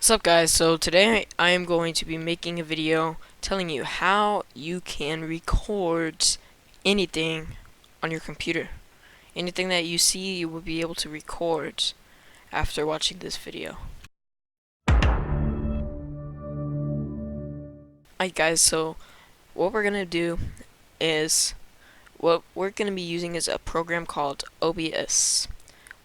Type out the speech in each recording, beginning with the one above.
What's up guys, so today I am going to be making a video telling you how you can record anything on your computer. Anything that you see you will be able to record after watching this video. Alright guys, so what we're going to do is, what we're going to be using is a program called OBS.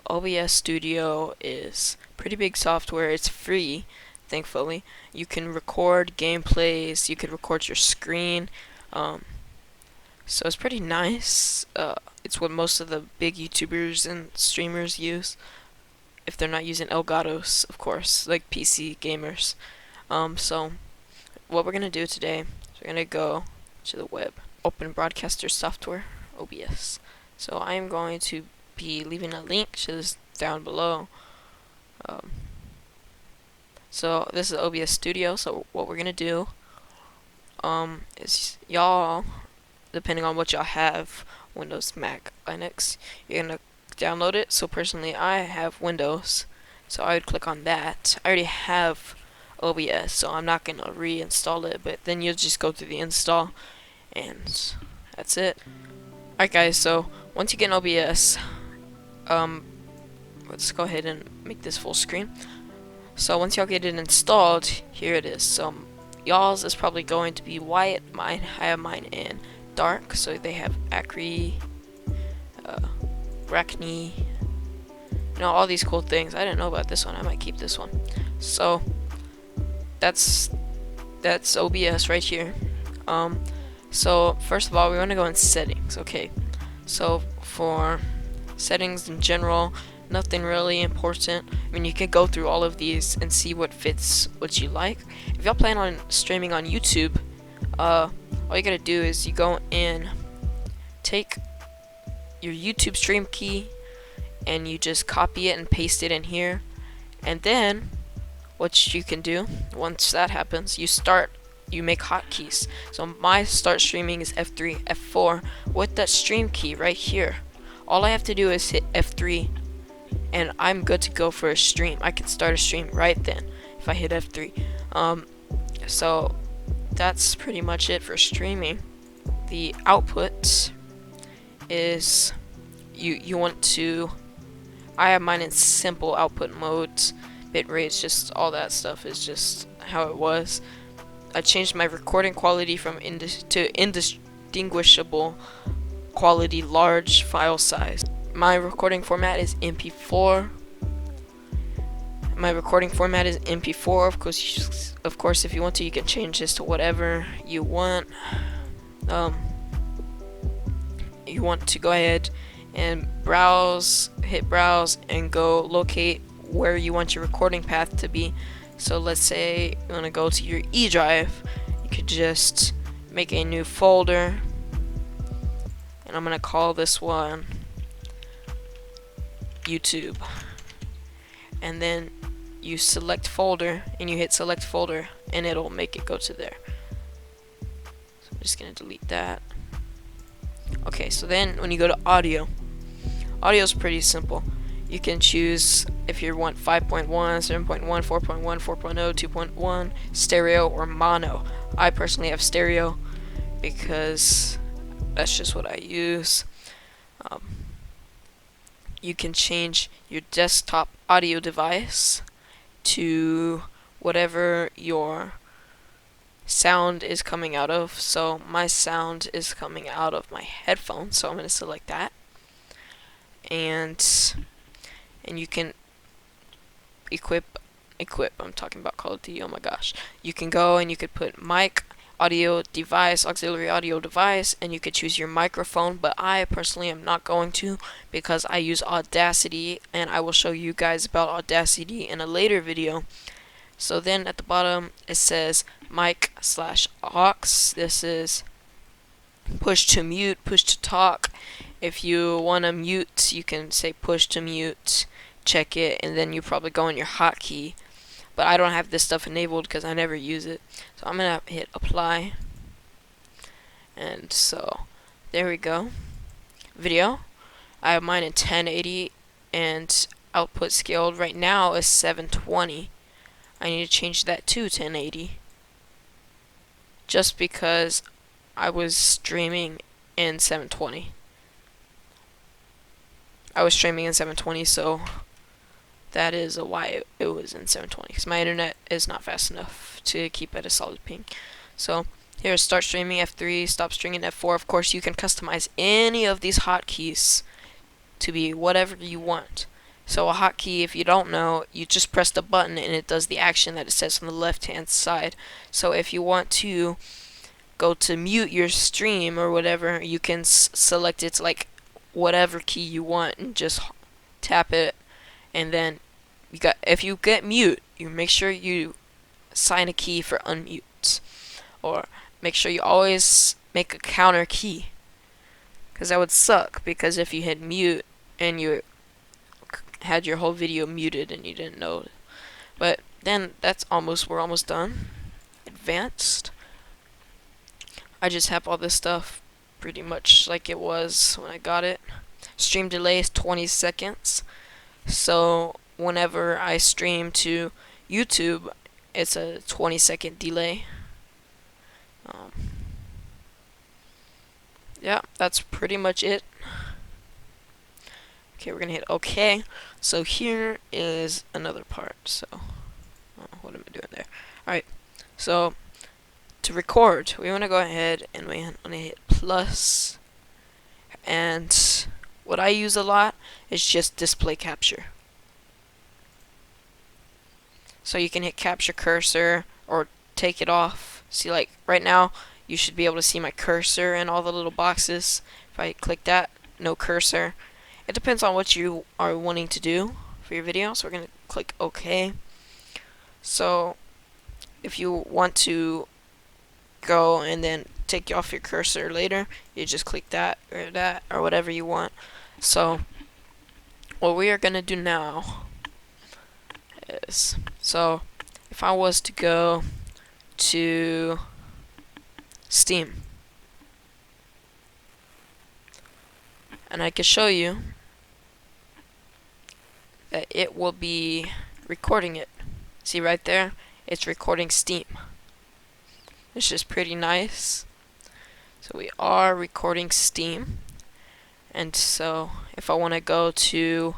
OBS Studio is pretty big software. It's free, thankfully. You can record gameplays, you can record your screen, so it's pretty nice. It's what most of the big YouTubers and streamers use, if they're not using Elgatos, of course, like PC gamers. So what we're gonna do today is we're gonna go to the web, open broadcaster software, OBS. So I am going to be leaving a link to this down below. So this is OBS Studio. So what we're gonna do is, y'all, depending on what y'all have, Windows, Mac, Linux, you're gonna download it. So personally I have Windows, so I would click on that. I already have OBS, so I'm not gonna reinstall it, but then you'll just go through the install and that's it. Alright guys, so once you get an OBS, let's go ahead and make this full screen. So once y'all get it installed, here it is. So y'all's is probably going to be white. I have mine in dark. So they have Acri, Rachni, all these cool things. I didn't know about this one. I might keep this one. So that's OBS right here. So first of all, we want to go in settings. Okay, so for settings in general, nothing really important. I mean, you can go through all of these and see what fits what you like. If y'all plan on streaming on YouTube, all you gotta do is you go in, take your YouTube stream key, and you just copy it and paste it in here. And then what you can do once that happens, you make hotkeys. So my start streaming is F3, F4 with that stream key right here. All I have to do is hit F3 and I'm good to go for a stream. I can start a stream right then if I hit F3. So that's pretty much it for streaming. The output is, you want to, I have mine in simple output modes. Bit rates, just all that stuff is just how it was. I changed my recording quality from to indistinguishable quality large file size. My recording format is MP4. Of course, if you want to, you can change this to whatever you want. You want to go ahead and browse, hit browse, and go locate where you want your recording path to be. So let's say you want to go to your E drive. You could just make a new folder, and I'm gonna call this one YouTube, and then you select folder and you hit select folder and it'll make it go to there. So I'm just gonna delete that. Okay, so then when you go to audio is pretty simple. You can choose if you want 5.1, 7.1, 4.1, 4.0, 2.1, stereo or mono. I personally have stereo because that's just what I use. You can change your desktop audio device to whatever your sound is coming out of. So my sound is coming out of my headphones, so I'm going to select that. And you can equip, I'm talking about Call of Duty, oh my gosh. You can go and you could put mic, audio device, auxiliary audio device, and you could choose your microphone, but I personally am not going to because I use Audacity, and I will show you guys about Audacity in a later video. So then at the bottom it says mic/aux. This is push to mute, push to talk. If you want to mute, you can say push to mute, check it, and then you probably go in your hotkey. But I don't have this stuff enabled because I never use it. So I'm going to hit apply. And so there we go. Video. I have mine in 1080 and output scaled right now is 720. I need to change that to 1080 just because I was streaming in 720. I was streaming in 720, so that is why it was in 720, because my internet is not fast enough to keep at a solid ping. So here's start streaming F3, stop streaming F4. Of course, you can customize any of these hotkeys to be whatever you want. So a hotkey, if you don't know, you just press the button and it does the action that it says on the left hand side. So if you want to go to mute your stream or whatever, you can select it to like whatever key you want and just tap it, and then if you get mute, you make sure you assign a key for unmute, or make sure you always make a counter key, because that would suck, because if you hit mute and you had your whole video muted and you didn't know it. But then we're almost done. Advanced, I just have all this stuff pretty much like it was when I got it. Stream delay is 20 seconds, so whenever I stream to YouTube, it's a 20-second delay. Yeah, that's pretty much it. Okay, we're gonna hit OK. So here is another part. So, what am I doing there? Alright, so to record, we want to go ahead and we want to hit plus. And what I use a lot is just display capture. So you can hit capture cursor or take it off. See, like right now, you should be able to see my cursor in all the little boxes. If I click that, no cursor. It depends on what you are wanting to do for your video. So we're going to click OK. So if you want to go and then take off your cursor later, you just click that or whatever you want. So what we are going to do now is, so if I was to go to Steam, and I can show you that it will be recording it. See right there, it's recording Steam, which is pretty nice. So we are recording Steam, and so if I want to go to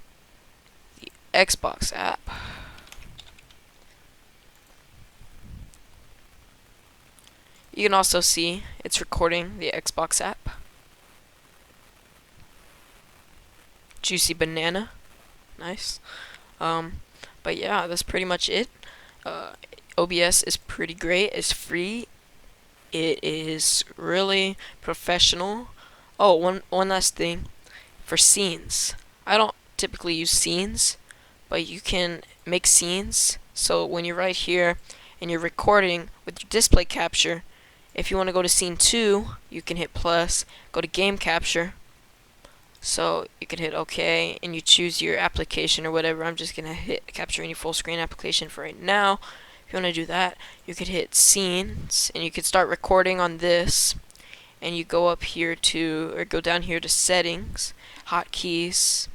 the Xbox app, you can also see it's recording the Xbox app. Juicy banana. Nice. But yeah, that's pretty much it. OBS is pretty great. It's free. It is really professional. Oh, one last thing. For scenes, I don't typically use scenes, but you can make scenes. So when you're right here and you're recording with your display capture, if you want to go to scene 2, you can hit plus, go to game capture. So you can hit OK and you choose your application or whatever. I'm just gonna hit capture any full screen application for right now. If you want to do that, you could hit scenes and you could start recording on this, and you go up here to, or go down here to settings, hotkeys,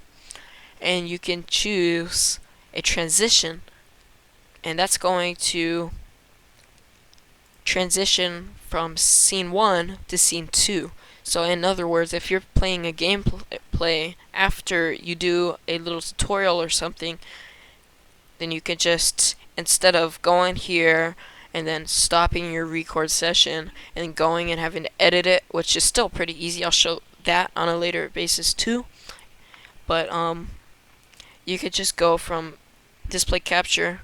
and you can choose a transition, and that's going to transition from scene 1 to scene 2. So in other words, if you're playing a gameplay after you do a little tutorial or something, then you can just, instead of going here and then stopping your record session and going and having to edit it, which is still pretty easy, I'll show that on a later basis too, but you could just go from display capture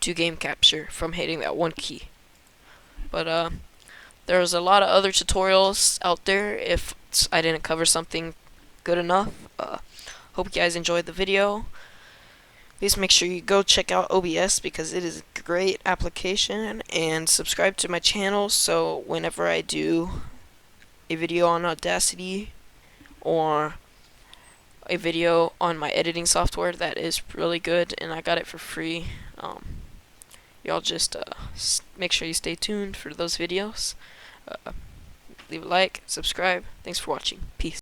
to game capture from hitting that one key. But there's a lot of other tutorials out there if I didn't cover something good enough. Hope you guys enjoyed the video. Please make sure you go check out OBS because it is a great application, and subscribe to my channel so whenever I do a video on Audacity or a video on my editing software that is really good and I got it for free, y'all just make sure you stay tuned for those videos. Leave a like, subscribe. Thanks for watching. Peace.